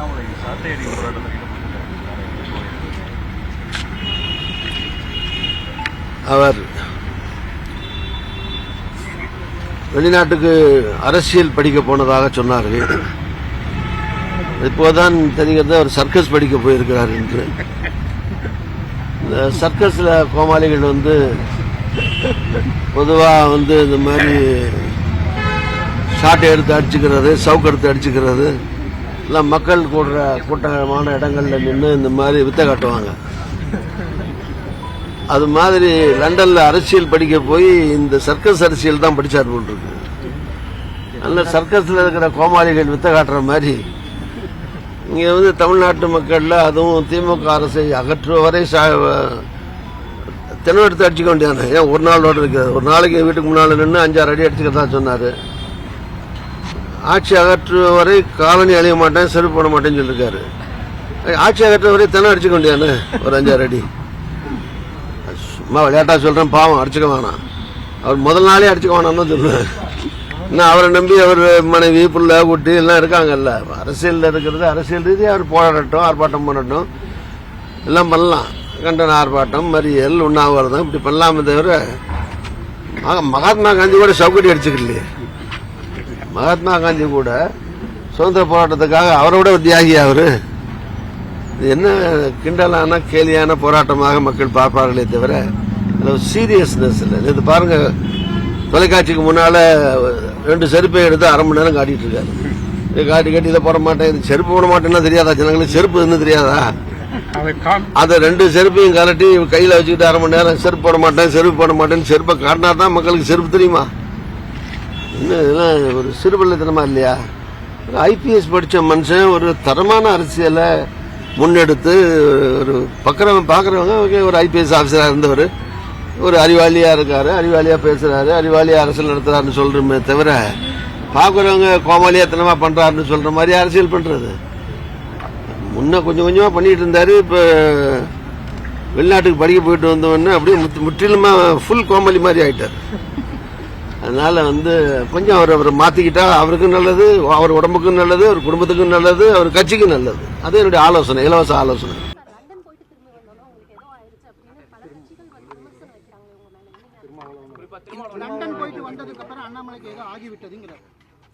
அண்ணாமலை சாட்டையடி போராட்டத்தில் அவர் வெளிநாட்டுக்கு அரசியல் படிக்க போனதாக சொன்னார்கள். இப்போதான் தெரிகிறது அவர் சர்க்கஸ் படிக்க போயிருக்கிறார் என்று. இந்த சர்க்கஸ்ல கோமாளிகள் பொதுவாக இந்த மாதிரி ஷாட்டை எடுத்து அடிச்சுக்கிறது, சவுக்கு எடுத்து அடிச்சுக்கிறது எல்லாம் மக்கள் கூட்டமான இடங்கள்ல நின்று இந்த மாதிரி வித்தை காட்டுவாங்க. அது மாதிரி லண்டன்ல அரசியல் படிக்க போய் இந்த சர்க்கஸ் அரசியல் தான் படிச்சார் போல் இருக்கு. நல்ல சர்க்கஸ்ல இருக்கிற கோமாளிகள் வித்தை காட்டுற மாதிரி இங்க தமிழ்நாட்டு மக்கள்ல அதுவும் திமுக அரசை அகற்றுவரை தென்னெடுத்து அடிச்சுக்க வேண்டியதானே. ஏன் ஒரு நாளோட இருக்கு? ஒரு நாளைக்கு வீட்டுக்கு முன்னால நின்று 5-6 அடி அடிச்சுக்கதா சொன்னாரு. ஆட்சி அகற்றுவரை காலனி அழிய மாட்டேன், செருப்பு போட மாட்டேன்னு சொல்லியிருக்காரு. ஆட்சி அகற்றுவரை தென்னை அடிச்சுக்க வேண்டியதானே ஒரு 5-6 அடி. சும்மா விளையாட்டா சொல்றேன், பாவம் அடிச்சுக்க வேணாம். அவர் முதல் நாளே அடிச்சுக்க வேணாம்னு சொல்லுவேன். இன்னும் அவரை நம்பி அவர் மனைவி புள்ள குட்டி எல்லாம் இருக்காங்கல்ல. அரசியல் இருக்கிறது அரசியல் ரீதியாக அவர் போராடட்டும், ஆர்ப்பாட்டம் பண்ணட்டும், எல்லாம் பண்ணலாம். கண்டன ஆர்ப்பாட்டம், மறியல், உண்ணாவிரதம் இப்படி பண்ணலாமே தவிர மகாத்மா காந்தி கூட சவுக்கடி அடிச்சுக்கலையே. மகாத்மா காந்தி கூட சுதந்திர போராட்டத்துக்காக அவரோட ஒரு தியாகி அவரு. என்ன கிண்டலான கேலியான போராட்டமாக மக்கள் பார்ப்பார்களே தவிர சீரியஸ்னஸ் இல்லை. இது பாருங்க, தொலைக்காட்சிக்கு முன்னால 2 செருப்பை எடுத்து 1/2 மணி நேரம் காட்டிட்டு இருக்காரு. காட்டி இதை போட மாட்டேன், இது செருப்பு போட மாட்டேன்னா தெரியாதா ஜனங்களுக்கு? செருப்பு இன்னும் தெரியாதா? அதை 2 செருப்பையும் கலட்டி கையில வச்சுக்கிட்டு 1/2 மணி நேரம் செருப்பு போட மாட்டேன்னு செருப்பை காட்டினா தான் மக்களுக்கு செருப்பு தெரியுமா? இன்னும் ஒரு சிறுபிள்ளைத்தனமா இல்லையா? ஐபிஎஸ் படிச்ச மனுஷன் ஒரு தரமான அரசியலை முன்னெடுத்து ஒரு பாக்குறவங்க ஒரு ஐபிஎஸ் ஆபீசரா இருந்தவர், ஒரு அறிவாளியா இருக்காரு, அறிவாளியா பேசுறாரு, அறிவாளியா அரசியல் நடத்துறாருன்னு சொல்றோமே தவிர பாக்குறவங்க கோமாளியாத்தனமா பண்றாருன்னு சொல்ற மாதிரி அரசியல் பண்றது. முன்ன கொஞ்சம் கொஞ்சமா பண்ணிட்டு இருந்தாரு. இப்ப வெளிநாட்டுக்கு படிக்க போயிட்டு வந்தவொடனே அப்படியே முற்றிலுமா ஃபுல் கோமாளி மாதிரி ஆயிட்டாரு. அதனால கொஞ்சம் அவரை மாத்திக்கிட்டா அவருக்கும் நல்லது, அவர் உடம்புக்கும் நல்லது, அவர் குடும்பத்துக்கும் நல்லது, அவர் கட்சிக்கும் நல்லது. அது என்னுடைய ஆலோசனை, இலவச ஆலோசனை.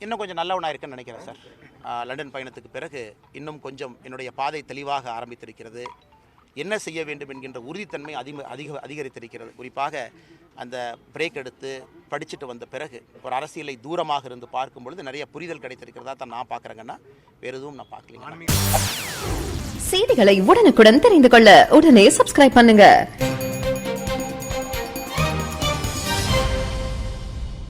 இன்னும் கொஞ்சம் நல்லவனாக இருக்குன்னு நினைக்கிறேன் சார். லண்டன் பயணத்துக்கு பிறகு இன்னும் கொஞ்சம் என்னுடைய பாதை தெளிவாக ஆரம்பித்திருக்கிறது. என்ன செய்ய வேண்டும் என்கின்ற உறுதித்தன்மை அதிகரித்திருக்கிறது. குறிப்பாக அந்த பிரேக் எடுத்து படிச்சுட்டு வந்த பிறகு ஒரு அரசியலை தூரமாக இருந்து பார்க்கும் பொழுது நிறைய புரிதல் கிடைத்திருக்கிறதா தான் நான் பார்க்குறேங்கன்னா, வேறு எதுவும் நான் பார்க்கல. செய்திகளை உடனுக்குடன் தெரிந்து கொள்ள உடனே சப்ஸ்கிரைப் பண்ணுங்க.